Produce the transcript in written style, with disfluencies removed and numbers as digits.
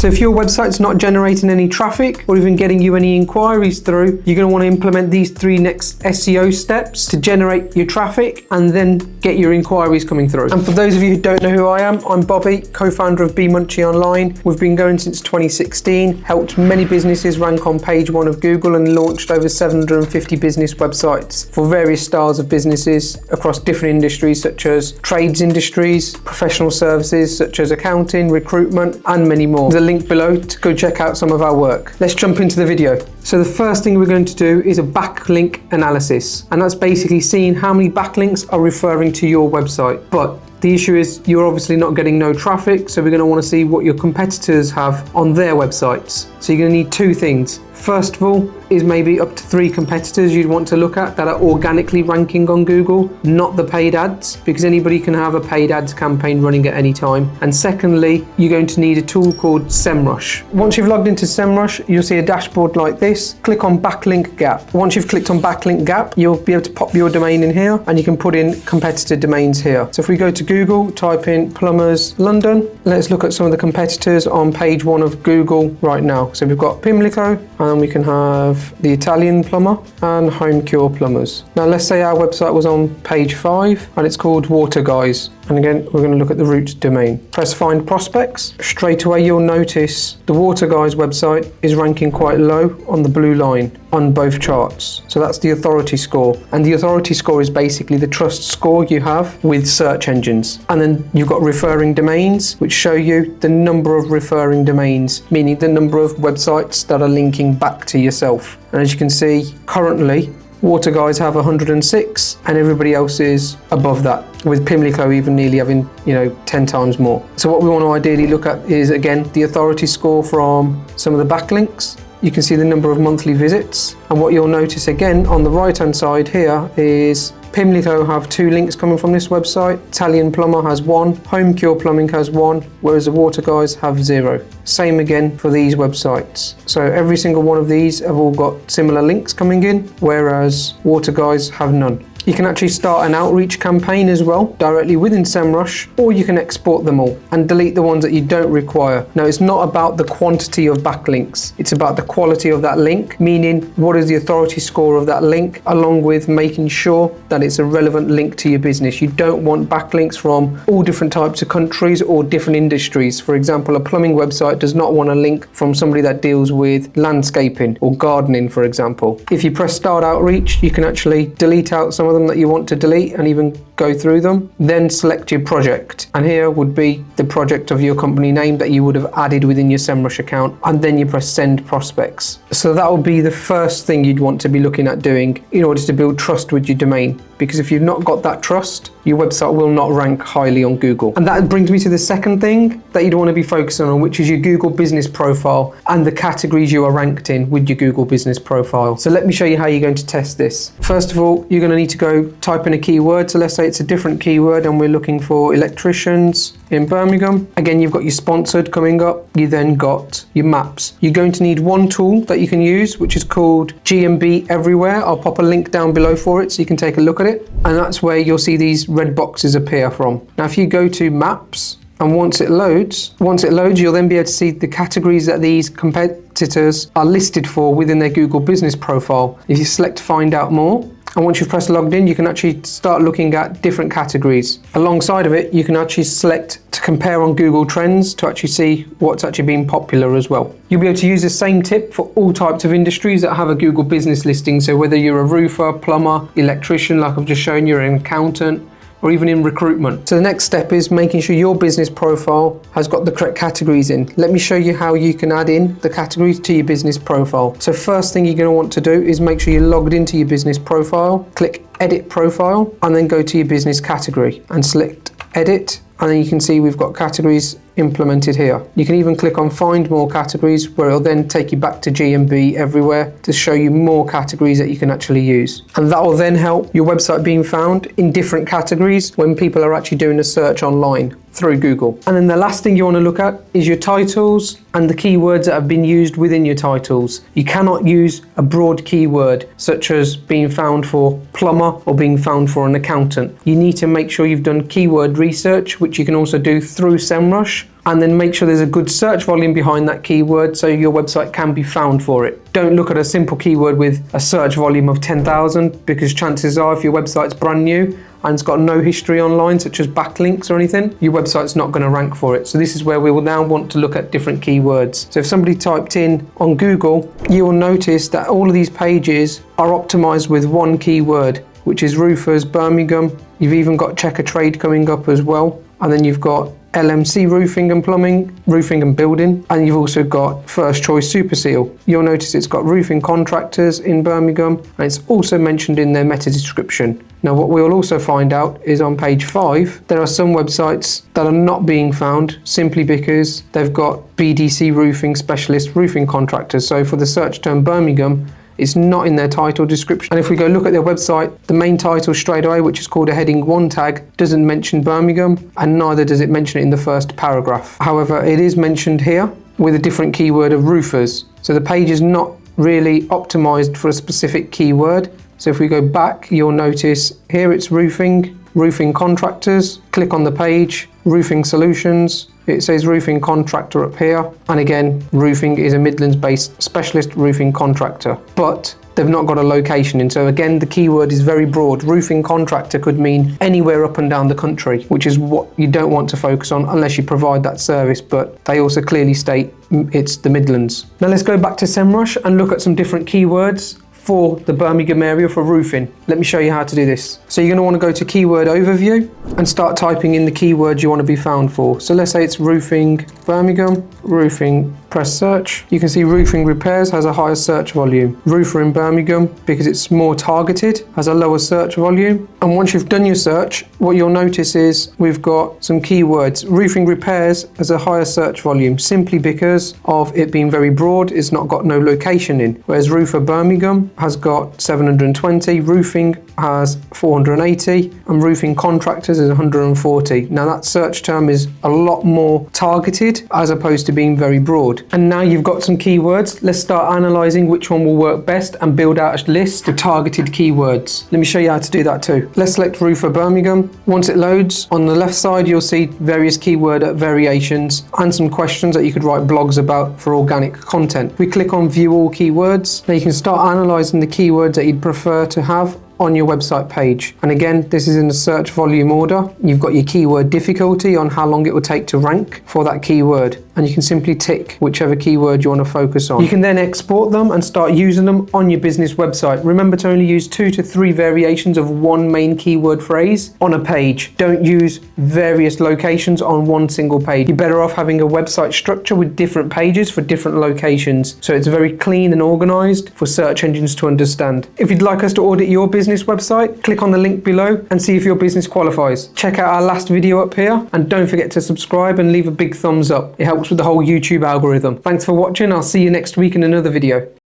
So if your website's not generating any traffic or even getting you any inquiries through, you're going to want to implement these 3 next SEO steps to generate your traffic and then get your inquiries coming through. And for those of you who don't know who I am, I'm Bobby, co-founder of Bemunchie Online. We've been going since 2016, helped many businesses rank on page 1 of Google and launched over 750 business websites for various styles of businesses across different industries such as trades industries, professional services such as accounting, recruitment, and many more. There's a link below to go check out some of our work. Let's jump into the video. So the first thing we're going to do is a backlink analysis, and that's basically seeing how many backlinks are referring to your website. But the issue is you're obviously not getting no traffic, so we're going to want to see what your competitors have on their websites. So you're going to need 2 things. First of all is maybe up to 3 competitors you'd want to look at that are organically ranking on Google, not the paid ads, because anybody can have a paid ads campaign running at any time. And secondly, you're going to need a tool called SEMrush. Once you've logged into SEMrush, you'll see a dashboard like this. Click on Backlink Gap. Once you've clicked on Backlink Gap, you'll be able to pop your domain in here and you can put in competitor domains here. So if we go to Google, type in Plumbers London, let's look at some of the competitors on page 1 of Google right now. So we've got Pimlico, and we can have the Italian plumber and Home Cure Plumbers. Now let's say our website was on page 5 and it's called Water Guys. And again, we're going to look at the root domain. Press Find Prospects. Straight away you'll notice the Water Guys website is ranking quite low on the blue line on both charts. So that's the authority score. And the authority score is basically the trust score you have with search engines. And then you've got referring domains, which show you the number of referring domains, meaning the number of websites that are linking back to yourself. And as you can see, currently, Water Guys have 106 and everybody else is above that, with Pimlico even nearly having 10 times more. So what we want to ideally look at is, again, the authority score from some of the backlinks. You can see the number of monthly visits, and what you'll notice again on the right hand side here is Pimlico have 2 links coming from this website, Italian Plumber has 1, Home Cure Plumbing has 1, whereas the Water Guys have 0. Same again for these websites. So every single one of these have all got similar links coming in, whereas Water Guys have none. You can actually start an outreach campaign as well directly within SEMrush, or you can export them all and delete the ones that you don't require. Now, it's not about the quantity of backlinks, it's about the quality of that link, meaning what is the authority score of that link, along with making sure that it's a relevant link to your business. You don't want backlinks from all different types of countries or different industries. For example, a plumbing website does not want a link from somebody that deals with landscaping or gardening, for example. If you press Start Outreach, you can actually delete out some of them that you want to delete and even go through them. Then select your project, and here would be the project of your company name that you would have added within your SEMrush account, and then you press Send Prospects. So that will be the first thing you'd want to be looking at doing in order to build trust with your domain, because if you've not got that trust, your website will not rank highly on Google. And that brings me to the second thing that you'd want to be focusing on, which is your Google business profile and the categories you are ranked in with your Google business profile. So let me show you how you're going to test this. First of all, you're going to need to go type in a keyword. So let's say it's a different keyword and we're looking for electricians in Birmingham. Again, you've got your sponsored coming up. You then got your maps. You're going to need one tool that you can use, which is called GMB Everywhere. I'll pop a link down below for it so you can take a look at it. And that's where you'll see these red boxes appear from. Now, if you go to Maps, and once it loads, you'll then be able to see the categories that these competitors are listed for within their Google business profile. If you select Find Out More, and once you've pressed logged in, you can actually start looking at different categories. Alongside of it, you can actually select to compare on Google Trends to actually see what's actually been popular as well. You'll be able to use the same tip for all types of industries that have a Google business listing. So whether you're a roofer, plumber, electrician, like I've just shown you, an accountant, or even in recruitment. So the next step is making sure your business profile has got the correct categories in. Let me show you how you can add in the categories to your business profile. So first thing you're going to want to do is make sure you're logged into your business profile. Click Edit Profile and then go to your business category and select Edit. And then you can see we've got categories implemented here. You can even click on Find More Categories, where it'll then take you back to GMB Everywhere to show you more categories that you can actually use. And that will then help your website being found in different categories when people are actually doing a search online. through Google. And then the last thing you want to look at is your titles and the keywords that have been used within your titles. You cannot use a broad keyword such as being found for plumber or being found for an accountant. You need to make sure you've done keyword research, which you can also do through SEMrush, and then make sure there's a good search volume behind that keyword so your website can be found for it. Don't look at a simple keyword with a search volume of 10,000, because chances are if your website's brand new and it's got no history online, such as backlinks or anything, your website's not going to rank for it. So this is where we will now want to look at different keywords. So if somebody typed in on Google, you will notice that all of these pages are optimized with one keyword, which is roofers, Birmingham. You've even got check a trade coming up as well. And then you've got LMC roofing and plumbing, roofing and building, and you've also got first choice super seal. You'll notice it's got roofing contractors in Birmingham, and it's also mentioned in their meta description. Now what we'll also find out is on page 5, there are some websites that are not being found simply because they've got BDC roofing specialist roofing contractors. So for the search term Birmingham, it's not in their title description. And if we go look at their website, the main title straight away, which is called a heading 1 tag, doesn't mention Birmingham, and neither does it mention it in the first paragraph. However, it is mentioned here with a different keyword of roofers. So the page is not really optimized for a specific keyword. So if we go back, you'll notice here it's roofing, roofing contractors, click on the page, roofing solutions, it says roofing contractor up here, and again, roofing is a Midlands-based specialist roofing contractor, but they've not got a location in. So again, the keyword is very broad. Roofing contractor could mean anywhere up and down the country, which is what you don't want to focus on unless you provide that service, but they also clearly state it's the Midlands. Now let's go back to SEMrush and look at some different keywords for the Birmingham area for roofing. Let me show you how to do this. So you're going to want to go to keyword overview and start typing in the keywords you want to be found for. So let's say it's roofing Birmingham, roofing, press search. You can see roofing repairs has a higher search volume. Roofer in Birmingham, because it's more targeted, has a lower search volume. And once you've done your search, what you'll notice is we've got some keywords. Roofing repairs has a higher search volume simply because of it being very broad. It's not got no location in. Whereas roofer Birmingham has got 720, roofing has 480, and roofing contractors is 140. Now that search term is a lot more targeted as opposed to being very broad. And now you've got some keywords. Let's start analyzing which one will work best and build out a list of targeted keywords. Let me show you how to do that too. Let's select roofer Birmingham. Once it loads, on the left side you'll see various keyword variations and some questions that you could write blogs about for organic content. We click on view all keywords. Now you can start analyzing the keywords that you'd prefer to have on your website page. And again, this is in the search volume order. You've got your keyword difficulty on how long it will take to rank for that keyword. And you can simply tick whichever keyword you want to focus on. You can then export them and start using them on your business website. Remember to only use 2 to 3 variations of one main keyword phrase on a page. Don't use various locations on one single page. You're better off having a website structure with different pages for different locations, so it's very clean and organized for search engines to understand. If you'd like us to audit your business website, click on the link below and see if your business qualifies. Check out our last video up here, and don't forget to subscribe and leave a big thumbs up. It helps with the whole YouTube algorithm. Thanks for watching. I'll see you next week in another video.